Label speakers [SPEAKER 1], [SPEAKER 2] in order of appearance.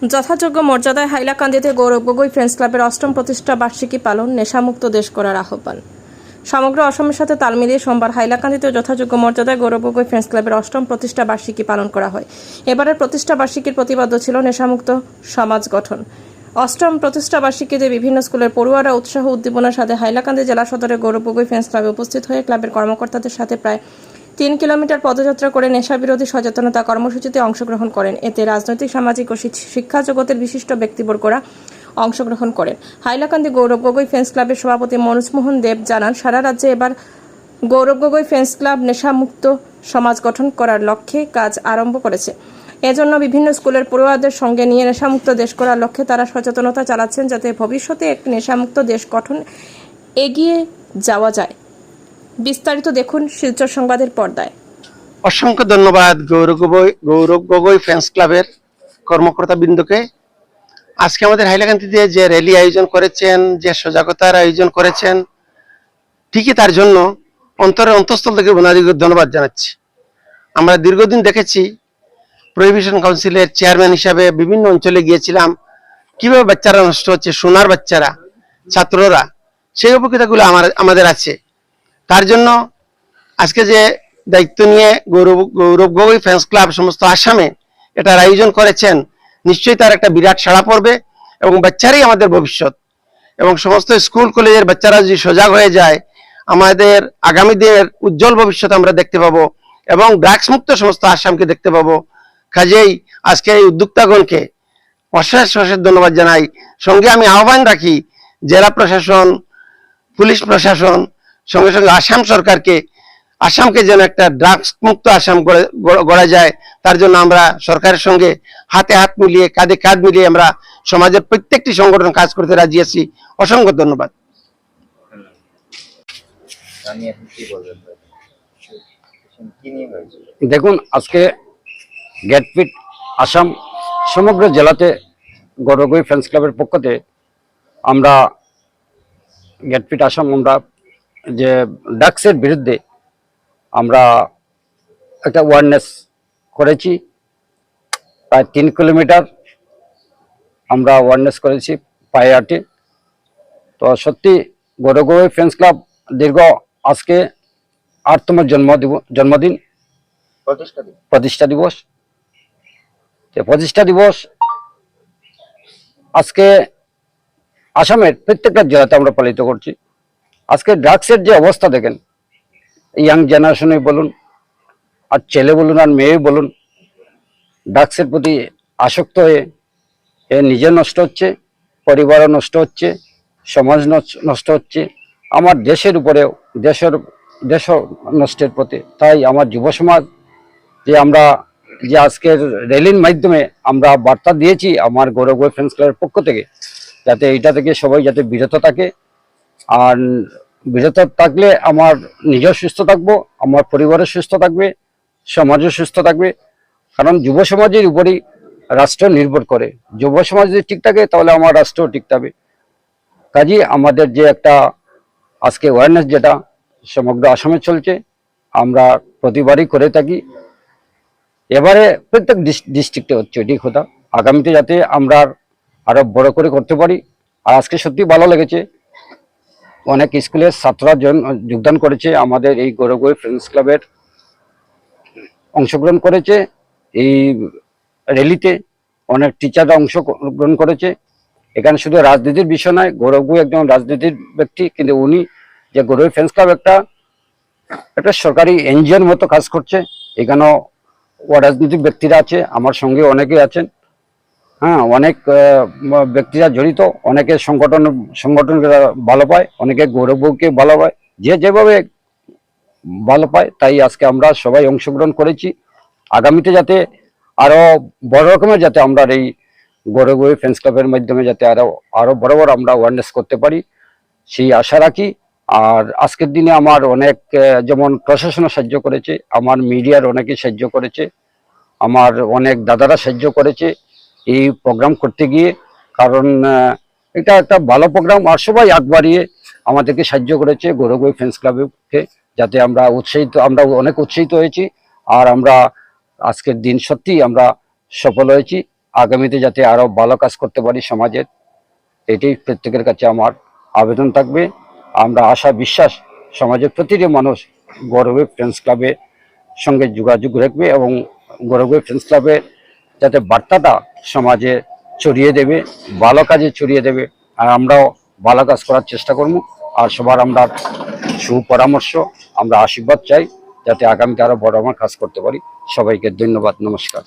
[SPEAKER 1] যথাযোগ্য মর্যাদায় হাইলাকান্দিতে গৌরব গগৈ ফ্রেন্ডস ক্লাবের অষ্টম প্রতিষ্ঠা বার্ষিকী পালন, নেশামুক্ত দেশ করার আহ্বান। সমগ্র অসমের সাথে তাল মিলিয়ে সোমবার হাইলাকান্দিতে যথাযোগ্য মর্যাদায় গৌরব গগৈ ফ্রেন্ডস ক্লাবের অষ্টম প্রতিষ্ঠা বার্ষিকী পালন করা হয়। এবারের প্রতিষ্ঠা বার্ষিকীর প্রতিপাদ্য ছিল নেশামুক্ত সমাজ গঠন। অষ্টম প্রতিষ্ঠা বার্ষিকীতে বিভিন্ন স্কুলের পড়ুয়ারা উৎসাহ উদ্দীপনার সাথে হাইলাকান্দি জেলা সদরে গৌরব গগৈ ফ্রেন্ডস ক্লাবে উপস্থিত হয়ে ক্লাবের কর্মকর্তাদের সাথে প্রায় 3 কিলোমিটার পদযাত্রা করে নেশা বিরোধী সচেতনতা কর্মসূচিতে অংশগ্রহণ করেন। এতে রাজনৈতিক, সামাজিক ও শিক্ষা জগতের বিশিষ্ট ব্যক্তিবর্গরা অংশগ্রহণ করেন। হাইলাকান্দি গৌরব গগৈ ফ্রেন্ডস ক্লাবের সভাপতি মনোজ মোহন দেব জানান, সারা রাজ্যে এবার গৌরব গগৈ ফ্রেন্ডস ক্লাব নেশামুক্ত সমাজ গঠন করার লক্ষ্যে কাজ আরম্ভ করেছে। এজন্য বিভিন্ন স্কুলের পড়ুয়াদের সঙ্গে নিয়ে নেশামুক্ত দেশ করার লক্ষ্যে তারা সচেতনতা চালাচ্ছেন, যাতে ভবিষ্যতে একটি নেশামুক্ত দেশ গঠন এগিয়ে যাওয়া যায়। বিস্তারিত দেখুন শিলচর সংবাদের পর্দায়।
[SPEAKER 2] অসংখ্য ধন্যবাদ গৌরব গগৈ ফ্রেন্ডস ক্লাবের কর্মকর্তা বৃন্দকে। আজকে আমাদের হাইলাকান্দিতে যে র্যালি আয়োজন করেছেন, যে সজাগতার আয়োজন করেছেন, ঠিকই তার জন্য অন্তরের অন্তঃস্থল থেকে ধন্যবাদ জানাচ্ছি। আমরা দীর্ঘদিন দেখেছি, প্রহিবিশন কাউন্সিলের চেয়ারম্যান হিসাবে বিভিন্ন অঞ্চলে গিয়েছিলাম, কিভাবে বাচ্চারা নষ্ট হচ্ছে, সোনার বাচ্চারা, ছাত্ররা, সেই অভিজ্ঞতাগুলো আমাদের আছে। তার জন্য আজকে যে দায়িত্ব নিয়ে গৌরব গগৈ ফ্রেন্ডস ক্লাব সমস্ত আসামে এটার আয়োজন করেছেন, নিশ্চয়ই তার একটা বিরাট সাড়া পড়বে এবং বাচ্চারাই আমাদের ভবিষ্যৎ। এবং সমস্ত স্কুল কলেজের বাচ্চারা যদি সজাগ হয়ে যায়, আমাদের আগামী দিনের উজ্জ্বল ভবিষ্যৎ আমরা দেখতে পাবো এবং ড্রাগস মুক্ত সমস্ত আসামকে দেখতে পাবো। কাজেই আজকে এই উদ্যোক্তাগণকে অশেষ ধন্যবাদ জানাই। সঙ্গে আমি আহ্বান রাখি জেলা প্রশাসন, পুলিশ প্রশাসন, সঙ্গে সঙ্গে আসাম সরকারকে, আসামকে যেন একটা ড্রাগস মুক্ত আসাম গড়া যায়, তার জন্য আমরা সরকারের সঙ্গে হাতে হাত মিলিয়ে, কাঁধে কাঁধ মিলিয়ে আমরা সমাজের প্রত্যেকটি সংগঠন কাজ করতে রাজি আছি। অসংখ্য ধন্যবাদ।
[SPEAKER 3] দেখুন, আজকে গেটফিট আসাম সমগ্র জেলাতে গৌরব গগৈ ফ্রেন্ডস ক্লাবের পক্ষতে আমরা গেটফিট আসাম আমরা যে ড্রাগসের বিরুদ্ধে আমরা একটা অ্যাওয়ারনেস করেছি। প্রায় 3 কিলোমিটার আমরা অ্যাওয়ারনেস করেছি পায়ে হাঁটে। তো সত্যি গৌরব গগৈ ফ্রেন্ডস ক্লাব দীর্ঘ আজকে 8তম জন্মদিন, প্রতিষ্ঠা দিবস। প্রতিষ্ঠা দিবস আজকে আসামের প্রত্যেকটা জেলাতে আমরা পালিত করছি। আজকে ড্রাগসের যে অবস্থা দেখেন, ইয়াং জেনারেশনে বলুন, আর ছেলে বলুন আর মেয়ে বলুন, ড্রাগসের প্রতি আসক্ত হয়ে এ নিজে নষ্ট হচ্ছে, পরিবারও নষ্ট হচ্ছে, সমাজ নষ্ট হচ্ছে, আমার দেশের উপরেও দেশ নষ্টের প্রতি। তাই আমার যুব সমাজ যে আমরা যে আজকের র্যালির মাধ্যমে আমরা বার্তা দিয়েছি আমার গৌরব গগৈ ফ্রেন্ডস ক্লাবের পক্ষ থেকে, যাতে এইটা থেকে সবাই যাতে বিরত থাকে। আর বিরত থাকলে আমার নিজেও সুস্থ থাকবো, আমার পরিবারও সুস্থ থাকবে, সমাজও সুস্থ থাকবে। কারণ যুব সমাজের উপরেই রাষ্ট্র নির্ভর করে। যুব সমাজ যদি ঠিক থাকে তাহলে আমার রাষ্ট্রও ঠিক থাকবে। কাজেই আমাদের যে একটা আজকে অ্যাওয়ারনেস যেটা সমগ্র আসামে চলছে, আমরা প্রতিবারই করে থাকি। এবারে প্রত্যেক ডিস্ট্রিক্টে হচ্ছে, এটি কথা। আগামীতে যাতে আমরা আরো বড় করে করতে পারি। আর আজকে সত্যি ভালো লেগেছে, অনেক স্কুলের ছাত্ররা যোগদান করেছে, আমাদের এই গৌরব গগৈ ফ্রেন্ডস ক্লাবের অংশগ্রহণ করেছে। এই র্যালিতে অনেক টিচাররা অংশগ্রহণ করেছে। এখানে শুধু রাজনীতির বিষয় নয়, গৌরব গগৈ একজন রাজনীতির ব্যক্তি, কিন্তু উনি যে গৌরব ফ্রেন্ডস ক্লাব একটা সরকারি এনজিওর মতো কাজ করছে। এখানেও রাজনৈতিক ব্যক্তিরা আছে, আমার সঙ্গে অনেকে আছেন। হ্যাঁ, অনেক ব্যক্তিরা জড়িত, অনেকে সংগঠনকে ভালো পায়, অনেকে গৌরব গগৈকে ভালো পায়, যে যেভাবে ভালো পায়। তাই আজকে আমরা সবাই অংশগ্রহণ করেছি। আগামীতে যাতে আরো বড় রকমের যাতে আমরা এই গৌরব গগৈ ফ্রেন্ডস ক্লাবের মাধ্যমে যাতে আরো বড় আমরা অ্যাওয়ারনেস করতে পারি, সেই আশা রাখি। আর আজকের দিনে আমার অনেক যেমন প্রশাসনও সাহায্য করেছে, আমার মিডিয়ার অনেকে সাহায্য করেছে, আমার অনেক দাদারা সাহায্য করেছে এই প্রোগ্রাম করতে গিয়ে। কারণ এটা একটা ভালো প্রোগ্রাম, আর সবাই আগ বাড়িয়ে আমাদেরকে সাহায্য করেছে গৌরব গগৈ ফ্রেন্ডস ক্লাবকে, যাতে আমরা অনেক উৎসাহিত হয়েছি। আর আমরা আজকের দিন সত্যি আমরা সফল হয়েছি। আগামীতে যাতে আরো ভালো কাজ করতে পারি সমাজের, এটাই প্রত্যেকের কাছে আমার আবেদন থাকবে। আমরা আশা বিশ্বাস সমাজের প্রতিটি মানুষ গৌরবে ফ্রেন্ডস ক্লাবের সঙ্গে যোগাযোগ রাখবে এবং গৌরবে ফ্রেন্ডস ক্লাবের যাতে বার্তাটা সমাজে ছড়িয়ে দেবে, ভালো কাজে ছড়িয়ে দেবে। আর আমরাও ভালো কাজ করার চেষ্টা করব। আর সবার আমরা সুপরামর্শ, আমরা আশীর্বাদ চাই যাতে আগামীতে আরো বড় আমার কাজ করতে পারি। সবাইকে ধন্যবাদ, নমস্কার।